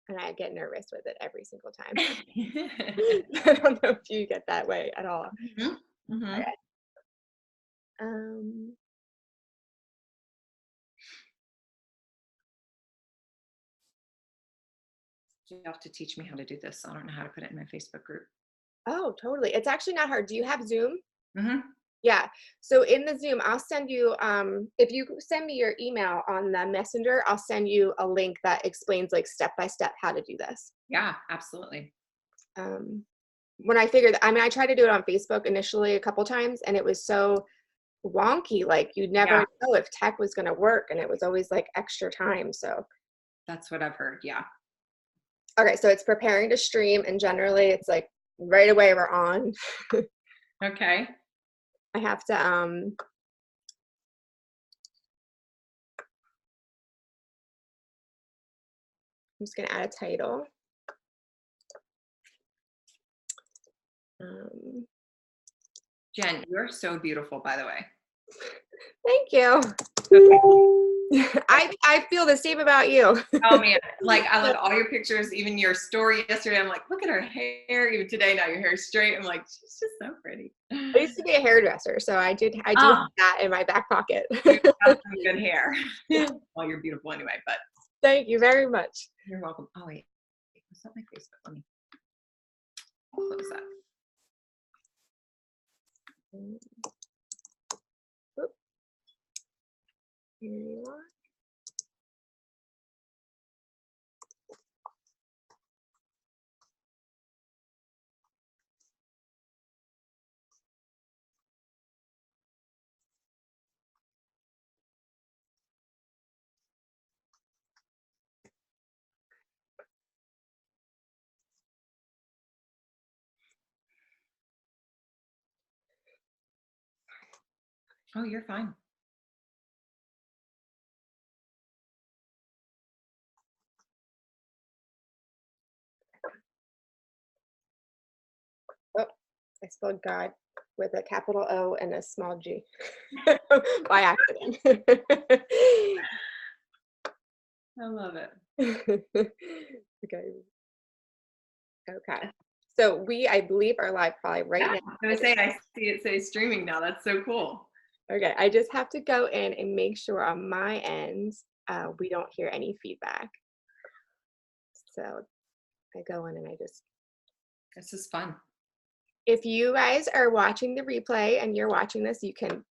and I get nervous with it every single time. I don't know if you get that way at all. Mhm. Mhm. Okay. Um, You have to teach me how to do this. I don't know how to put it in my Facebook group. oh, totally. It's actually not hard. Do you have Zoom? Mhm. Yeah. So in the Zoom, I'll send you, if you send me your email on the messenger, I'll send you a link that explains like step by step how to do this. Yeah, absolutely. Um, when I figured, I mean, I tried to do it on Facebook initially a couple times and it was so wonky. Like you'd never Yeah, know if tech was going to work and it was always like extra time. So, that's what I've heard. Yeah. okay. So it's preparing to stream and generally it's like right away we're on. Okay. I have to, I'm just going to add a title. Um, Jen, you're so beautiful, by the way. Thank you. Okay. I feel the same about you. Oh man, like I look at all your pictures, even your story yesterday. I'm like, look at her hair. Even today, now your hair is straight. I'm like, she's just so pretty. I used to be a hairdresser, so I do have Oh, that in my back pocket. you have some good hair. Well, you're beautiful anyway, but Thank you very much. you're welcome. Oh wait, was that my Facebook? Let me close that. Oop, here you are. Oh, you're fine. Oh, I spelled God with a capital O and a small G by accident. I love it. Okay. Okay. So I believe, are live probably right Yeah, now. I was gonna say I see it say streaming now. That's so cool. Okay, I just have to go in and make sure on my end we don't hear any feedback. So I go in and I just, This is fun. if you guys are watching the replay and you're watching this, you can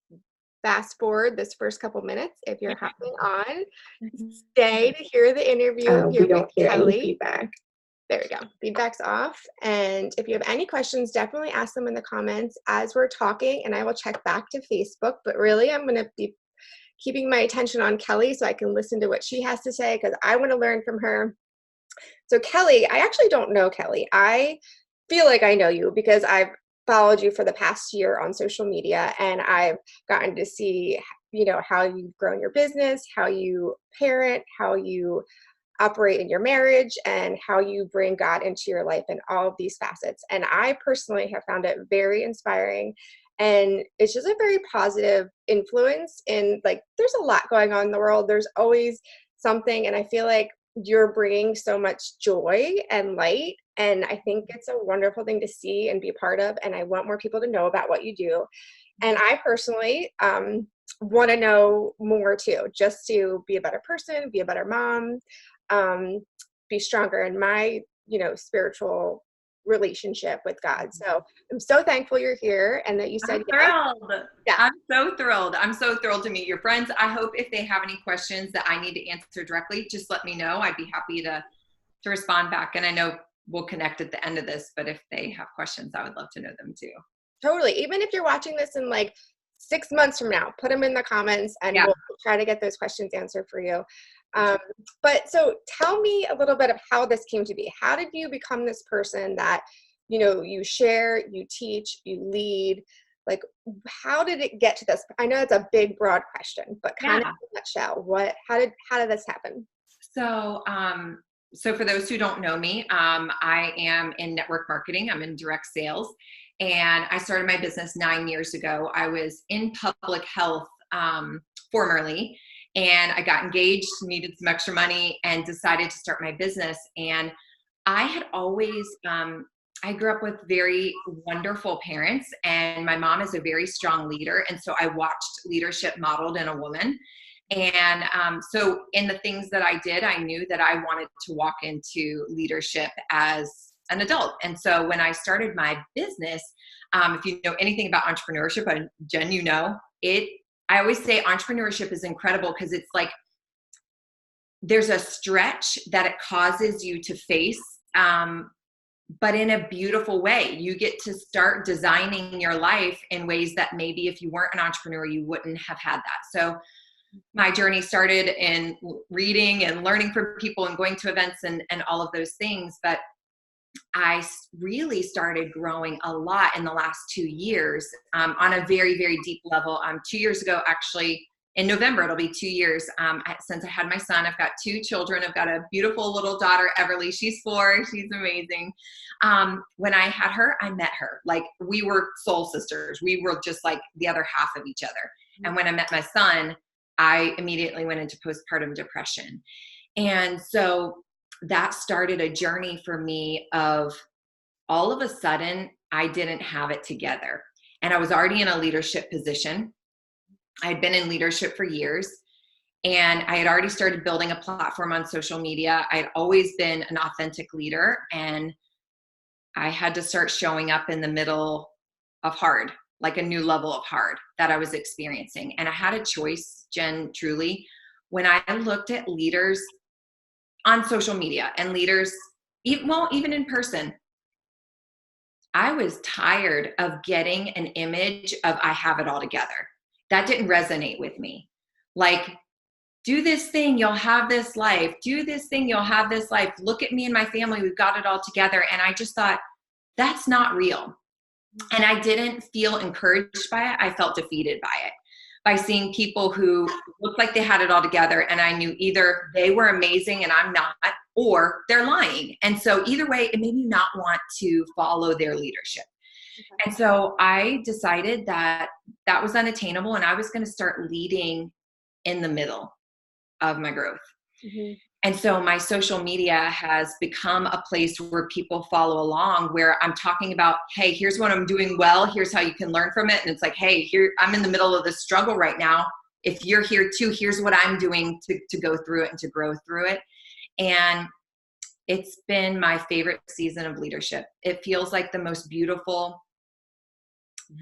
fast forward this first couple minutes. If you're hopping on, stay to hear the interview We here with don't hear any Kelly. feedback. There we go. Feedback's off. And if you have any questions, definitely ask them in the comments as we're talking, and I will check back to Facebook. But really, I'm going to be keeping my attention on Kelly so I can listen to what she has to say because I want to learn from her. So Kelly, I actually don't know Kelly. I feel like I know you because I've followed you for the past year on social media and I've gotten to see, how you've grown your business, how you parent, how you operate in your marriage, and how you bring God into your life in all of these facets. And I personally have found it very inspiring. And it's just a very positive influence. And like, there's a lot going on in the world. There's always something. And I feel like you're bringing so much joy and light. And I think it's a wonderful thing to see and be a part of. And I want more people to know about what you do. And I personally want to know more too, just to be a better person, be a better mom, um, be stronger in my, spiritual relationship with God. So I'm so thankful you're here and that you said I'm yes. thrilled. Yeah, I'm so thrilled. I'm so thrilled to meet your friends. I hope if they have any questions that I need to answer directly, just let me know. I'd be happy to respond back. And I know we'll connect at the end of this, but if they have questions, I would love to know them too. totally. Even if you're watching this in like 6 months from now, put them in the comments and Yeah. we'll try to get those questions answered for you. But so tell me a little bit of how this came to be. How did you become this person that, you share, you teach, you lead? Like, how did it get to this? I know it's a big, broad question, but kind of Yeah. in a nutshell, how did this happen? So, so for those who don't know me, I am in network marketing. I'm in direct sales, and I started my business 9 years ago. I was in public health formerly, and I got engaged, needed some extra money, and decided to start my business. And I had always, I grew up with very wonderful parents, and my mom is a very strong leader. And so I watched leadership modeled in a woman. And so in the things that I did, I knew that I wanted to walk into leadership as an adult. And so when I started my business, if you know anything about entrepreneurship, and Jen, you know, I always say entrepreneurship is incredible because it's like there's a stretch that it causes you to face, but in a beautiful way. You get to start designing your life in ways that maybe if you weren't an entrepreneur, you wouldn't have had that. So my journey started in reading and learning from people and going to events and all of those things. But I really started growing a lot in the last 2 years, on a very, very deep level. 2 years ago, actually, in November, it'll be 2 years since I had my son. I've got 2 children. I've got a beautiful little daughter, Everly. She's 4. She's amazing. When I had her, I met her. Like, we were soul sisters. We were just like the other half of each other. And when I met my son, I immediately went into postpartum depression. And so that started a journey for me of all of a sudden, I didn't have it together. And I was already in a leadership position. I had been in leadership for years, and I had already started building a platform on social media. I had always been an authentic leader, and I had to start showing up in the middle of hard, like a new level of hard that I was experiencing. And I had a choice, Jen, truly, when I looked at leaders on social media and leaders, even in person, I was tired of getting an image of I have it all together. That didn't resonate with me. Like, do this thing, you'll have this life. Do this thing, you'll have this life. Look at me and my family, we've got it all together. And I just thought, that's not real. And I didn't feel encouraged by it. I felt defeated by it, by seeing people who looked like they had it all together. And I knew either they were amazing and I'm not, or they're lying. And so either way, it made me not want to follow their leadership. Okay. And so I decided that that was unattainable, and I was going to start leading in the middle of my growth. Mm-hmm. And so my social media has become a place where people follow along, where I'm talking about, hey, here's what I'm doing well. Here's how you can learn from it. And it's like, hey, here, I'm in the middle of this struggle right now. If you're here too, here's what I'm doing to go through it and to grow through it. And it's been my favorite season of leadership. It feels like the most beautiful,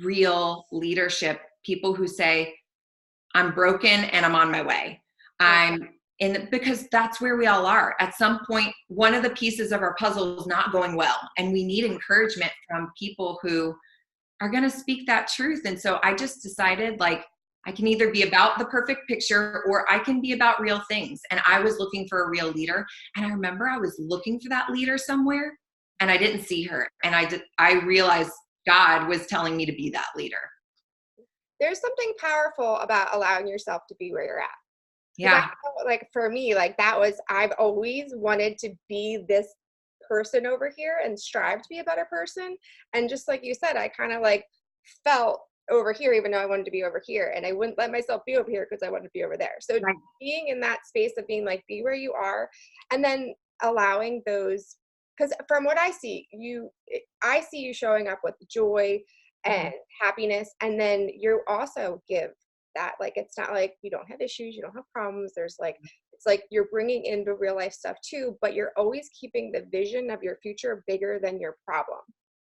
real leadership. People who say, I'm broken and I'm on my way. Because that's where we all are. At some point, one of the pieces of our puzzle is not going well, and we need encouragement from people who are going to speak that truth. And so I just decided, like, I can either be about the perfect picture or I can be about real things. And I was looking for a real leader. And I remember I was looking for that leader somewhere and I didn't see her. And I realized God was telling me to be that leader. There's something powerful about allowing yourself to be where you're at. Yeah. Like, for me, like, I've always wanted to be this person over here and strive to be a better person. And just like you said, I kind of like felt over here, even though I wanted to be over here, and I wouldn't let myself be over here because I wanted to be over there. So right. Being in that space of being like, be where you are, and then allowing those, because from what I see you showing up with joy and happiness, and then you also give that, like, it's not like you don't have issues, you don't have problems. There's like, it's like you're bringing into real life stuff too, but you're always keeping the vision of your future bigger than your problem.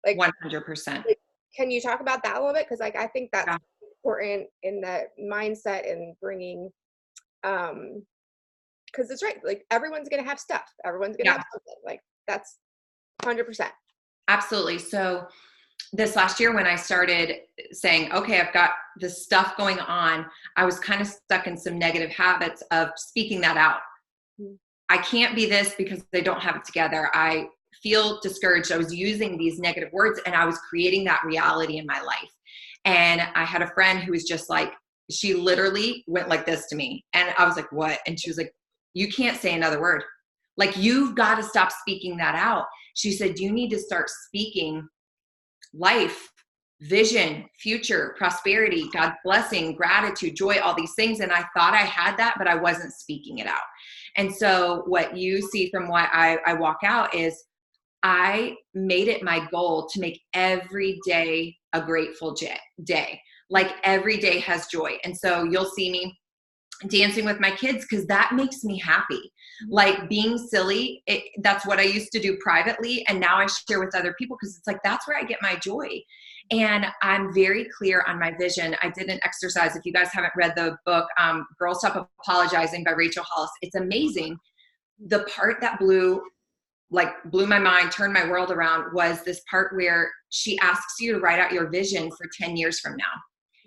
Like 100%. Like, can you talk about that a little bit? Because like I think that's important in the mindset and bringing, because it's right. Like, everyone's gonna have stuff. Everyone's gonna have something. Like, that's 100%. Absolutely. So this last year, when I started saying, okay, I've got this stuff going on, I was kind of stuck in some negative habits of speaking that out. I can't be this because they don't have it together. I feel discouraged. I was using these negative words and I was creating that reality in my life. And I had a friend who was just like, she literally went like this to me. And I was like, what? And she was like, you can't say another word. Like, you've got to stop speaking that out. She said, you need to start speaking life vision, future, prosperity, God's blessing, gratitude, joy, all these things. And I thought I had that, but I wasn't speaking it out. And so what you see from what I walk out is I made it my goal to make every day a grateful day. Like every day has joy. And so you'll see me dancing with my kids because that makes me happy. Like being silly, that's what I used to do privately. And now I share with other people because it's like, that's where I get my joy. And I'm very clear on my vision. I did an exercise. If you guys haven't read the book, Girl Stop Apologizing by Rachel Hollis, it's amazing. The part that blew my mind, turned my world around was this part where she asks you to write out your vision for 10 years from now.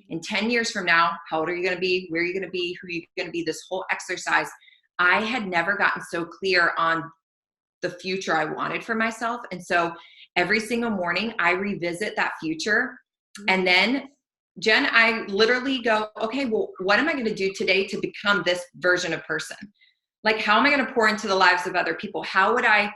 In 10 years from now, how old are you going to be? Where are you going to be? Who are you going to be? This whole exercise. I had never gotten so clear on the future I wanted for myself. And so every single morning I revisit that future. And then Jen, I literally go, okay, well, what am I going to do today to become this version of person? Like, how am I going to pour into the lives of other people? How would I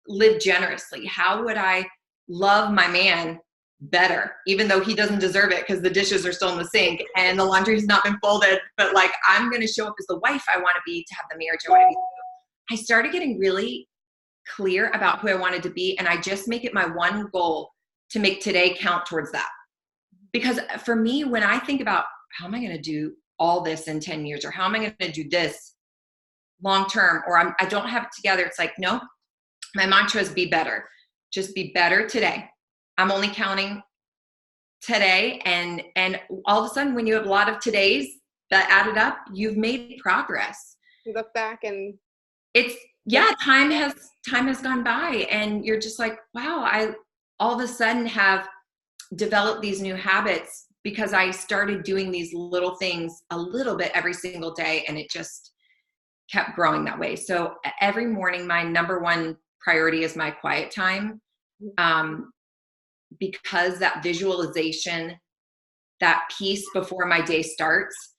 live generously? How would I love my man better, even though he doesn't deserve it because the dishes are still in the sink and the laundry's not been folded? But like, I'm going to show up as the wife I want to be, to have the marriage I want to be. I started getting really clear about who I wanted to be. And I just make it my one goal to make today count towards that. Because for me, when I think about how am I going to do all this in 10 years, or how am I going to do this long term, or I don't have it together, it's like, no, my mantra is be better. Just be better today. I'm only counting today. And all of a sudden, when you have a lot of todays that added up, you've made progress. You look back and it's, yeah, time has gone by and you're just like, wow, I all of a sudden have developed these new habits because I started doing these little things a little bit every single day, and it just kept growing that way. So every morning, my number one priority is my quiet time, because that visualization, that peace before my day starts.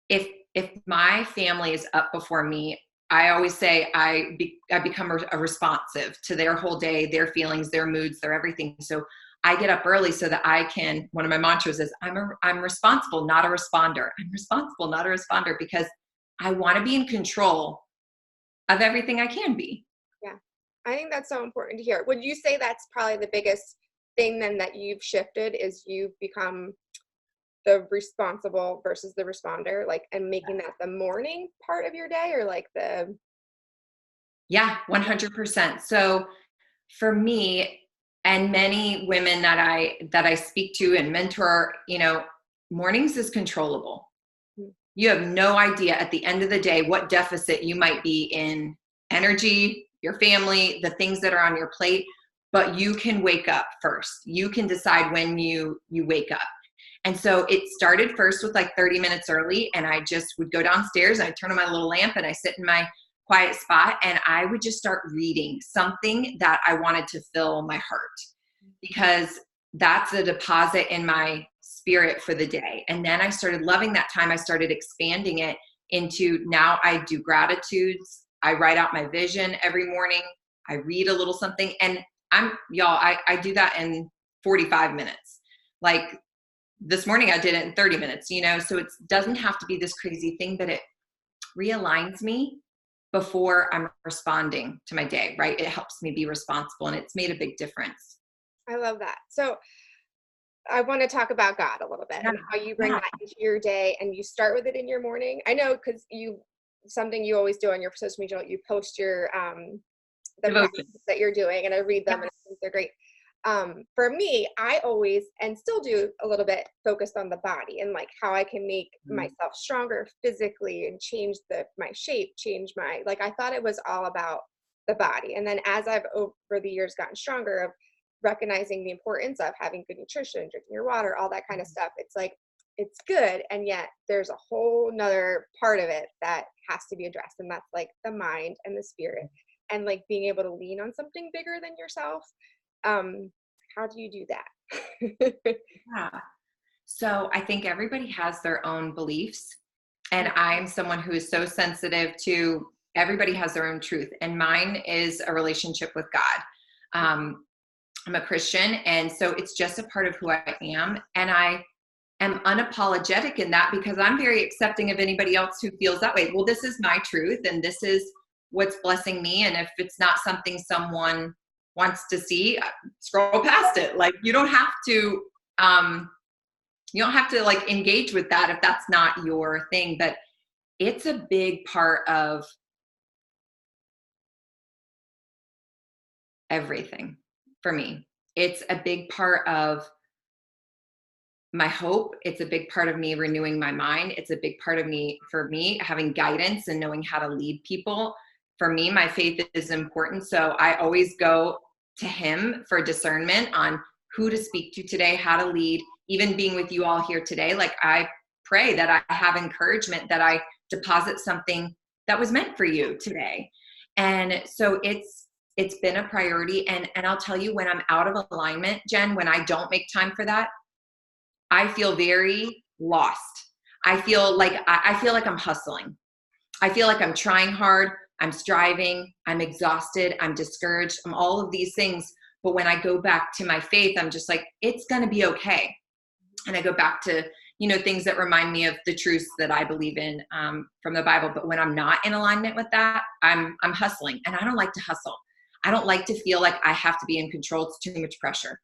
If my family is up before me, I always say I become a responsive to their whole day, their feelings, their moods, their everything. So I get up early so that I can, one of my mantras is I'm responsible, not a responder. I'm responsible, not a responder, because I want to be in control of everything I can be. Yeah. I think that's so important to hear. Would you say that's probably the biggest thing then that you've shifted, is you've become the responsible versus the responder, like, and making that the morning part of your day, or like the... Yeah, 100%. So for me and many women that I speak to and mentor, mornings is controllable. You have no idea at the end of the day what deficit you might be in energy, your family, the things that are on your plate, but you can wake up first. You can decide when you wake up. And so it started first with like 30 minutes early, and I just would go downstairs and I turn on my little lamp and I sit in my quiet spot and I would just start reading something that I wanted to fill my heart, because that's a deposit in my spirit for the day. And then I started loving that time. I started expanding it into, now I do gratitudes. I write out my vision every morning. I read a little something, and I do that in 45 minutes. Like this morning I did it in 30 minutes, so it doesn't have to be this crazy thing, but it realigns me before I'm responding to my day, right? It helps me be responsible, and it's made a big difference. I love that. So I want to talk about God a little bit, and how you bring that into your day, and you start with it in your morning. I know, because something you always do on your social media, you post your the practices that you're doing, and I read them, and I think they're great. For me, I always, and still do a little bit, focused on the body and like how I can make myself stronger physically and change my shape, change my, like, I thought it was all about the body. And then as I've over the years gotten stronger of recognizing the importance of having good nutrition, drinking your water, all that kind of stuff, it's like, it's good. And yet there's a whole nother part of it that has to be addressed. And that's like the mind and the spirit, and like being able to lean on something bigger than yourself. How do you do that? Yeah. So I think everybody has their own beliefs, and I'm someone who is so sensitive to, everybody has their own truth, and mine is a relationship with God. I'm a Christian. And so it's just a part of who I am. And I am unapologetic in that because I'm very accepting of anybody else who feels that way. Well, this is my truth and this is what's blessing me. And if it's not something someone wants to see, scroll past it. Like you don't have to like engage with that if that's not your thing. But it's a big part of everything for me. It's a big part of my hope. It's a big part of me renewing my mind. It's a big part of me, for me, having guidance and knowing how to lead people. For me, my faith is important. So I always go to him for discernment on who to speak to today, how to lead, even being with you all here today. Like I pray that I have encouragement, that I deposit something that was meant for you today. And so it's been a priority. And I'll tell you, when I'm out of alignment, Jen, when I don't make time for that, I feel very lost. I feel like I'm hustling. I feel like I'm trying hard. I'm striving. I'm exhausted. I'm discouraged. I'm all of these things. But when I go back to my faith, I'm just like, it's going to be okay. And I go back to, things that remind me of the truths that I believe in from the Bible. But when I'm not in alignment with that, I'm hustling. And I don't like to hustle. I don't like to feel like I have to be in control. It's too much pressure.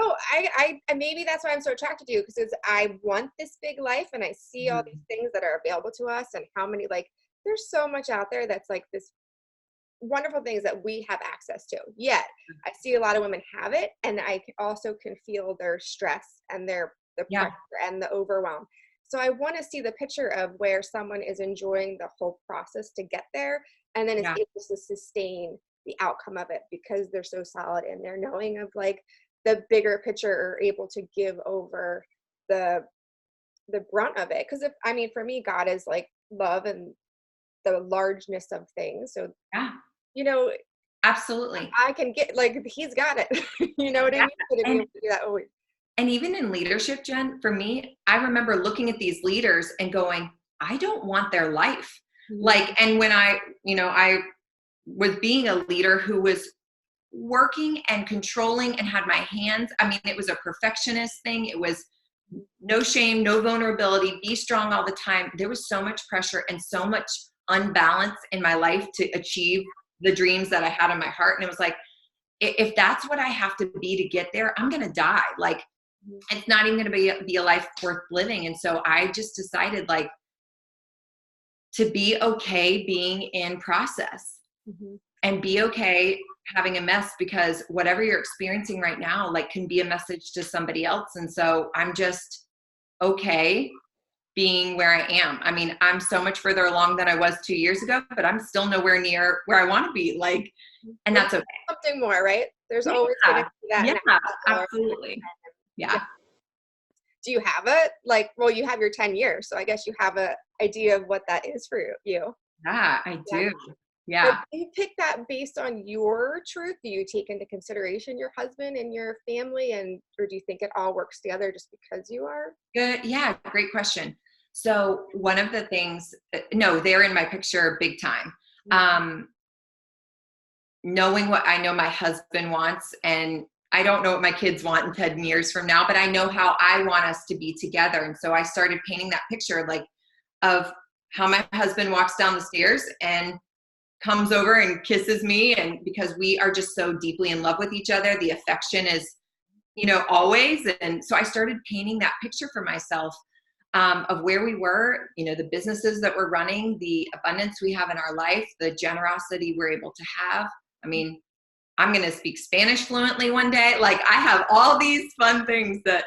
Oh, I maybe that's why I'm so attracted to you, because I want this big life and I see all these things that are available to us, and how many, like, there's so much out there that's like this wonderful things that we have access to. Yet I see a lot of women have it, and I also can feel their stress and the pressure and the overwhelm. So I want to see the picture of where someone is enjoying the whole process to get there, and then is able to sustain the outcome of it because they're so solid in their knowing of like the bigger picture, are able to give over the brunt of it. Because for me, God is like love and the largeness of things. So absolutely, I can get, like, he's got it. You know what I mean? So to be able to do that always. And even in leadership, Jen, for me, I remember looking at these leaders and going, I don't want their life. Mm-hmm. Like, and when I was being a leader who was working and controlling and had my hands, it was a perfectionist thing. It was no shame, no vulnerability, be strong all the time. There was so much pressure and so much unbalance in my life to achieve the dreams that I had in my heart. And it was like, if that's what I have to be to get there, I'm going to die. Like, it's not even going to be a life worth living. And so I just decided, like, to be okay being in process and be okay having a mess, because whatever you're experiencing right now, like, can be a message to somebody else. And so I'm just okay being where I am. I'm so much further along than I was 2 years ago, but I'm still nowhere near where I want to be. Like, and that's okay. Something more, right? There's always going to be that. Yeah, absolutely. Yeah. Do you have you have your 10 years, so I guess you have a idea of what that is for you. Yeah, I do. Yeah. But do you pick that based on your truth? Do you take into consideration your husband and your family, or do you think it all works together just because you are? Good. Yeah. Great question. So one of the things, no, they're in my picture big time. Knowing what I know my husband wants, and I don't know what my kids want in 10 years from now, but I know how I want us to be together. And so I started painting that picture, like, of how my husband walks down the stairs and comes over and kisses me. And because we are just so deeply in love with each other, the affection is, always. And so I started painting that picture for myself of where we were, the businesses that we're running, the abundance we have in our life, the generosity we're able to have. I'm going to speak Spanish fluently one day. Like, I have all these fun things that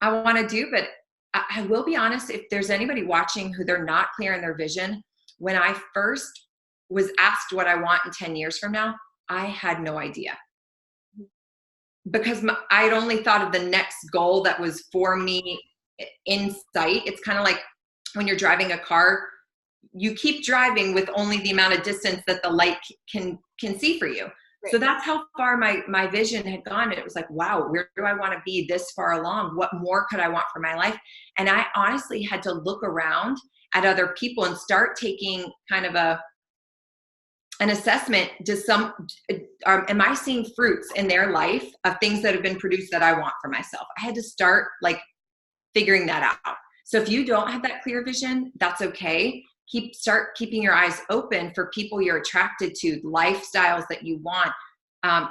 I want to do, but I will be honest, if there's anybody watching who they're not clear in their vision, when I first was asked what I want in 10 years from now, I had no idea, because I'd only thought of the next goal that was for me in sight. It's kind of like when you're driving a car, you keep driving with only the amount of distance that the light can see for you. Right. So that's how far my vision had gone. It was like, wow, where do I want to be this far along? What more could I want for my life? And I honestly had to look around at other people and start taking kind of an assessment. Am I seeing fruits in their life of things that have been produced that I want for myself? I had to start like figuring that out. So if you don't have that clear vision, that's okay. Start keeping your eyes open for people you're attracted to, lifestyles that you want,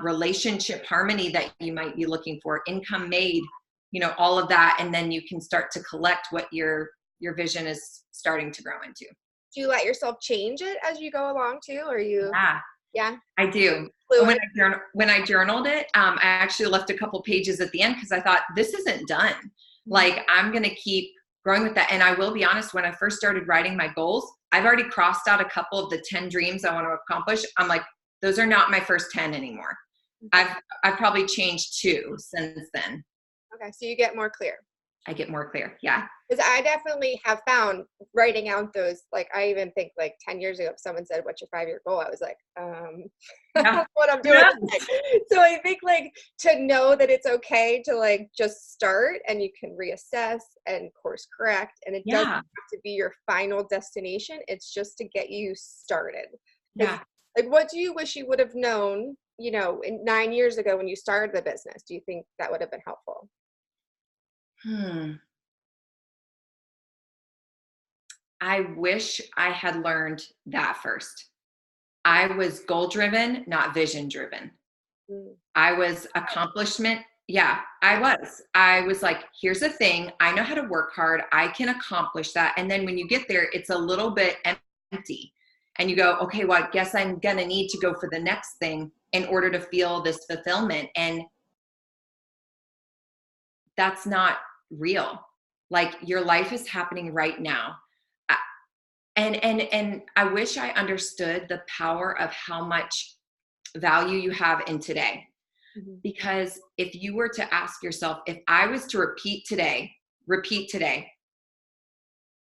relationship harmony that you might be looking for, income made, all of that. And then you can start to collect what your vision is starting to grow into. Do you let yourself change it as you go along too? Or Yeah, yeah, I do. fluid? When I journaled it, I actually left a couple pages at the end because I thought this isn't done. Like I'm going to keep growing with that. And I will be honest, when I first started writing my goals, I've already crossed out a couple of the 10 dreams I want to accomplish. I'm like, those are not my first 10 anymore. I've probably changed 2 since then. Okay. So you get more clear. I get more clear. Yeah. Because I definitely have found writing out those, like, I even think like 10 years ago, if someone said, what's your 5-year goal? I was like, Yeah. what I'm doing. So I think like to know that it's okay to like just start and you can reassess and course correct. And it doesn't have to be your final destination. It's just to get you started. Yeah. Like, what do you wish you would have known, in 9 years ago when you started the business? Do you think that would have been helpful? I wish I had learned that first. I was goal driven, not vision driven. I was accomplishment. Yeah, I was. I was like, here's the thing. I know how to work hard. I can accomplish that. And then when you get there, it's a little bit empty. And you go, okay, well, I guess I'm going to need to go for the next thing in order to feel this fulfillment. And that's not real. Like your life is happening right now. And I wish I understood the power of how much value you have in today. Because if you were to ask yourself, if I was to repeat today,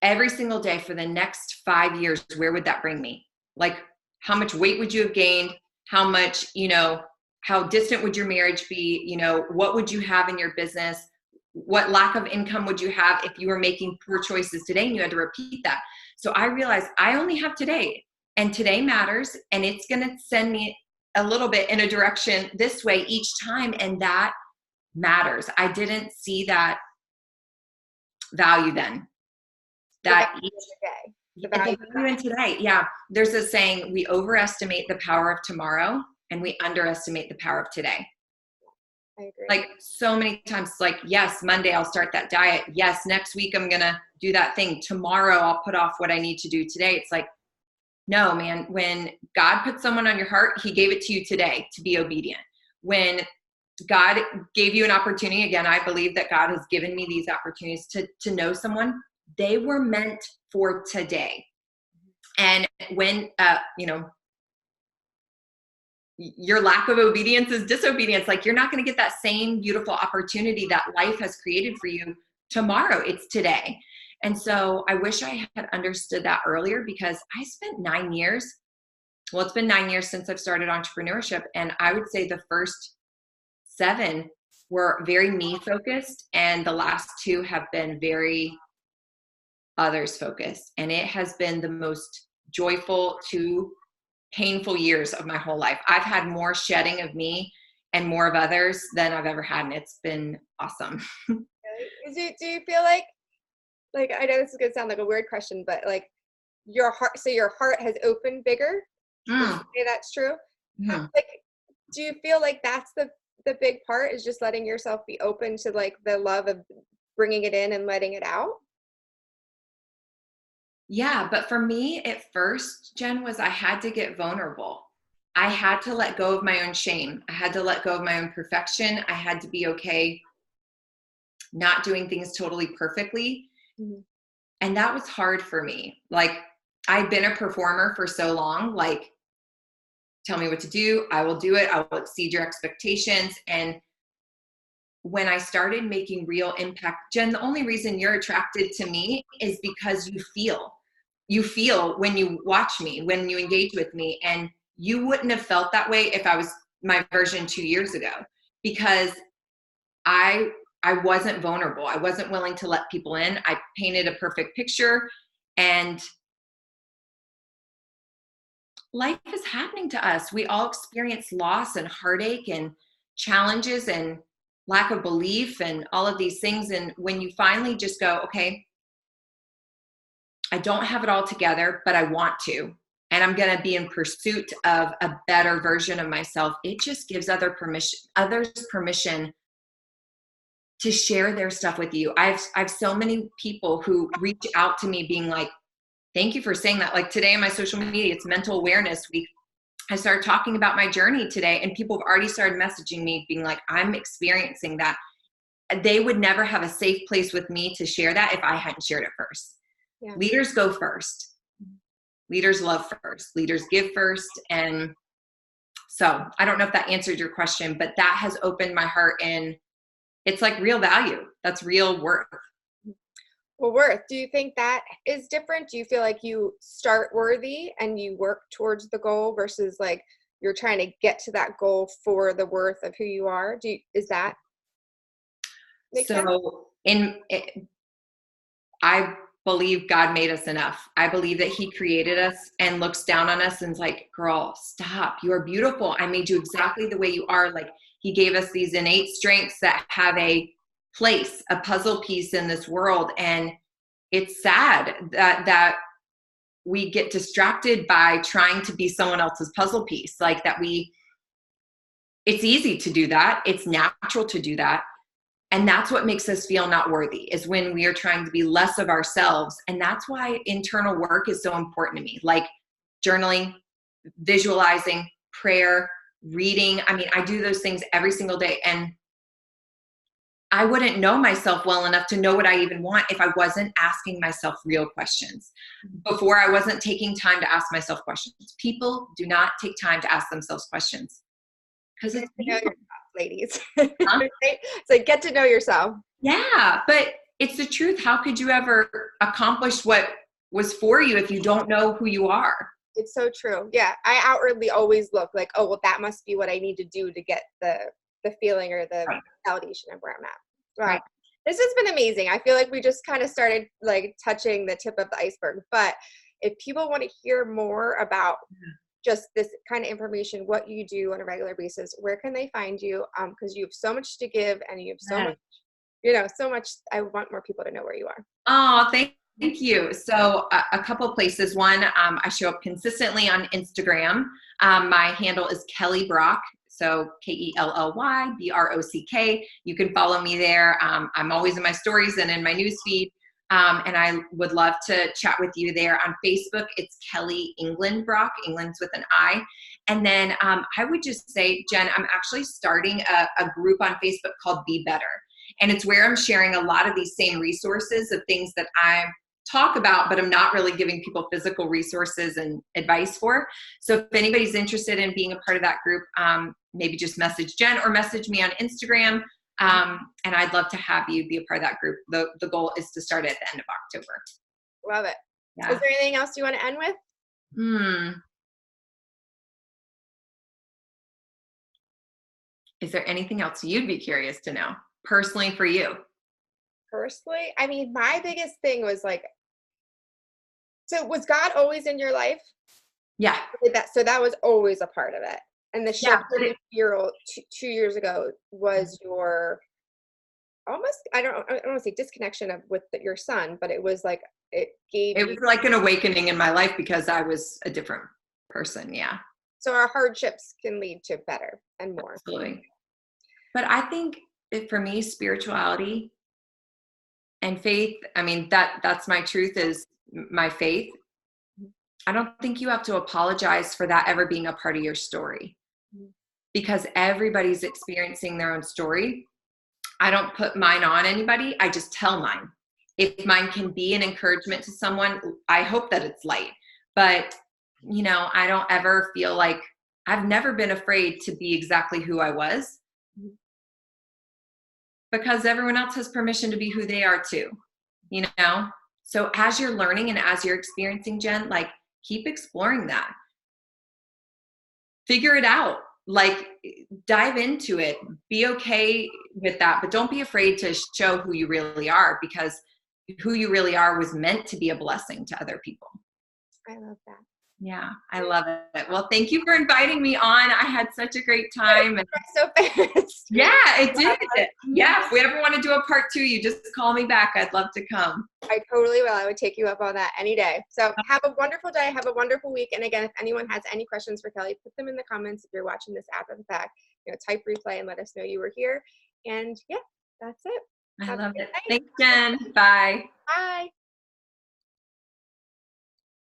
every single day for the next 5 years, where would that bring me? Like, how much weight would you have gained? How much, how distant would your marriage be? What would you have in your business? What lack of income would you have if you were making poor choices today and you had to repeat that? So I realized I only have today, and today matters, and it's going to send me a little bit in a direction this way each time, and that matters. I didn't see that value then. That the value in today. Yeah. There's a saying, we overestimate the power of tomorrow and we underestimate the power of today. I agree. Like so many times, like, yes, Monday I'll start that diet. Yes, next week I'm going to do that thing. Tomorrow I'll put off what I need to do today. It's like, no, man, when God put someone on your heart, he gave it to you today to be obedient. When God gave you an opportunity, again, I believe that God has given me these opportunities to know someone. They were meant for today. And when, your lack of obedience is disobedience. Like you're not going to get that same beautiful opportunity that life has created for you tomorrow. It's today. And so I wish I had understood that earlier, because I spent 9 years. Well, it's been 9 years since I've started entrepreneurship. And I would say the first 7 were very me focused. And the last 2 have been very others focused. And it has been the most joyful 2 painful years of my whole life. I've had more shedding of me and more of others than I've ever had. And it's been awesome. Do you feel like I know this is going to sound like a weird question, but like your heart has opened bigger? Would you say that's true? Like, do you feel like that's the big part, is just letting yourself be open to like the love of bringing it in and letting it out? Yeah, but for me at first, Jen, was I had to get vulnerable. I had to let go of my own shame. I had to let go of my own perfection. I had to be okay not doing things totally perfectly. And that was hard for me. Like, I'd been a performer for so long, like, tell me what to do, I will do it, I will exceed your expectations. And when I started making real impact, Jen, the only reason you're attracted to me is because you feel when you watch me, when you engage with me. And you wouldn't have felt that way if I was my version 2 years ago, because I wasn't vulnerable. I wasn't willing to let people in. I painted a perfect picture, and life is happening to us. We all experience loss and heartache and challenges and lack of belief and all of these things. And when you finally just go, okay, I don't have it all together, but I want to, and I'm going to be in pursuit of a better version of myself. It just gives others permission to share their stuff with you. I've so many people who reach out to me being like, thank you for saying that. Like today on my social media, it's Mental Awareness Week. I started talking about my journey today, and people have already started messaging me being like, I'm experiencing that. They would never have a safe place with me to share that if I hadn't shared it first. Yeah. Leaders go first. Leaders love first. Leaders give first. And so I don't know if that answered your question, but that has opened my heart, and it's like real value. That's real worth. Well, worth, do you think that is different? Do you feel like you start worthy and you work towards the goal versus like you're trying to get to that goal for the worth of who you are? Is that make sense? So I believe God made us enough. I believe that he created us and looks down on us and is like, girl, stop. You're beautiful. I made you exactly the way you are. Like he gave us these innate strengths that have a place, a puzzle piece in this world. And it's sad that we get distracted by trying to be someone else's puzzle piece. Like that it's easy to do that. It's natural to do that. And that's what makes us feel not worthy, is when we are trying to be less of ourselves. And that's why internal work is so important to me, like journaling, visualizing, prayer, reading. I mean, I do those things every single day. And I wouldn't know myself well enough to know what I even want if I wasn't asking myself real questions. Before, I wasn't taking time to ask myself questions. People do not take time to ask themselves questions because it's yourself, ladies. Huh? It's like get to know yourself. Yeah, but it's the truth. How could you ever accomplish what was for you if you don't know who you are? It's so true. Yeah, I outwardly always look like, oh, well, that must be what I need to do to get the feeling or the Right. validation of where I'm at. Wow. Right. This has been amazing. I feel like we just kind of started like touching the tip of the iceberg. But if people want to hear more about just this kind of information, what you do on a regular basis, where can they find you? Because you have so much to give and you have so much, so much. I want more people to know where you are. Oh, thank you. So a couple places. One, I show up consistently on Instagram. My handle is Kelly Brock. So KELLYBROCK. You can follow me there. I'm always in my stories and in my newsfeed. And I would love to chat with you there. On Facebook, it's Kelly England Brock. England's with an I. And then I would just say, Jen, I'm actually starting a group on Facebook called Be Better. And it's where I'm sharing a lot of these same resources of things that I talk about, but I'm not really giving people physical resources and advice for. So if anybody's interested in being a part of that group, maybe just message Jen or message me on Instagram. And I'd love to have you be a part of that group. The goal is to start at the end of October. Love it. Yeah. Is there anything else you want to end with? Is there anything else you'd be curious to know personally for you? Personally, I mean, my biggest thing was like, so was God always in your life? Yeah. So that was always a part of it. And the shift Yeah, 2 years ago was your almost, I don't want to say disconnection with your son, but it was like, it was like an awakening in my life because I was a different person. Yeah. So our hardships can lead to better and more. Absolutely. But I think for me, spirituality and faith, I mean, that's my truth, is my faith. I don't think you have to apologize for that ever being a part of your story, because everybody's experiencing their own story. I don't put mine on anybody. I just tell mine. If mine can be an encouragement to someone, I hope that it's light. But, I don't ever feel like, I've never been afraid to be exactly who I was, because everyone else has permission to be who they are too, So as you're learning and as you're experiencing, Jen, like, keep exploring that. Figure it out. Like, dive into it. Be okay with that, but don't be afraid to show who you really are, because who you really are was meant to be a blessing to other people. I love that. Yeah, I love it. Well, thank you for inviting me on. I had such a great time. And So fast. yeah, it did. Yeah, if we ever want to do a part 2, you just call me back. I'd love to come. I totally will. I would take you up on that any day. So have a wonderful day. Have a wonderful week. And again, if anyone has any questions for Kelly, put them in the comments. If you're watching this after the fact, type replay and let us know you were here. And yeah, that's it. I Have a love good it. night. Thanks, Jen. Bye. Bye.